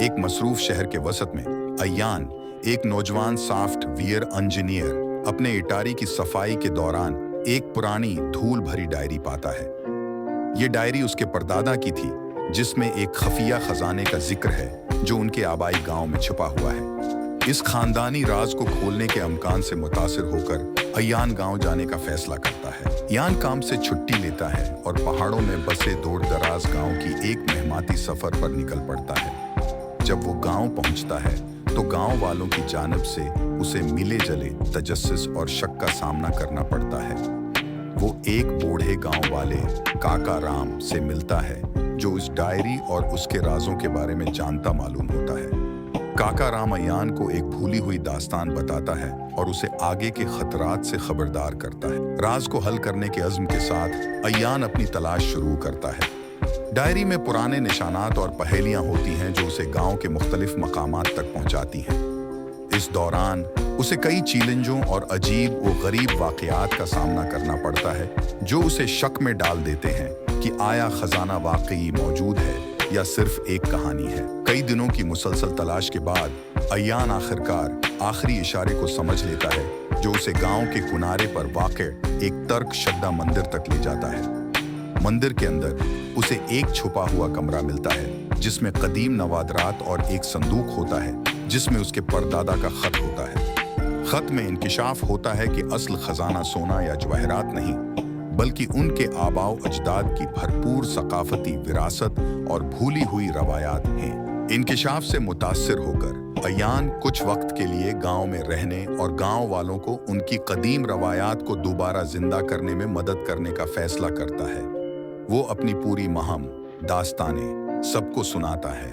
एक मसरूफ शहर के वसत में अय्यान, एक नौजवान सॉफ्ट वेयर इंजीनियर, अपने इटारी की सफाई के दौरान एक पुरानी धूल भरी डायरी पाता है। ये डायरी उसके परदादा की थी, जिसमें एक खफिया खजाने का जिक्र है जो उनके आबाई गांव में छुपा हुआ है। इस खानदानी राज को खोलने के अमकान से मुतासिर होकर अय्यान गांव जाने का फैसला करता है। अय्यान काम से छुट्टी लेता है और पहाड़ों में बसे दूर दराज गांव की एक मेहमाती सफर पर निकल पड़ता है। जब वो गांव पहुंचता है तो गांव वालों की जानिब से उसे मिले जले तजस्सुस और शक का सामना करना पड़ता है। वो एक बूढ़े गांव वाले काका राम से मिलता है जो इस डायरी और उसके राजों के बारे में जानता मालूम होता है। काका राम अय्यान को एक भूली हुई दास्तान बताता है और उसे आगे के खतरात से खबरदार करता है। राज को हल करने के अज़्म के साथ अय्यान अपनी तलाश शुरू करता है। डायरी में पुराने निशानात और पहेलियां होती हैं जो उसे गांव के मुख्तलिफ मकामात तक पहुंचाती हैं। इस दौरान उसे कई चैलेंजों और अजीब व गरीब वाक़यात का सामना करना पड़ता है जो उसे शक में डाल देते हैं कि आया खजाना वाकई मौजूद है या सिर्फ एक कहानी है। कई दिनों की मुसलसल तलाश के बाद अय्यान आखिरकार आखिरी इशारे को समझ लेता है जो उसे गांव के किनारे पर वाक़ एक तर्क शद्दा मंदिर तक ले जाता है। मंदिर के अंदर उसे एक छुपा हुआ कमरा मिलता है जिसमें कदीम नवादरात और एक संदूक होता है जिसमें उसके परदादा का खत होता है। खत में इंकिशाफ होता है कि असल खजाना सोना या जवाहरात नहीं बल्कि उनके आबाओ अजदाद की भरपूर सकाफती विरासत और भूली हुई रवायात हैं। इंकिशाफ से मुतासिर होकर अय्यान कुछ वक्त के लिए गांव में रहने और गांव वालों को उनकी कदीम रवायात को दोबारा जिंदा करने में मदद करने का फैसला करता है। वो अपनी पूरी महम दास्तानें सबको सुनाता है।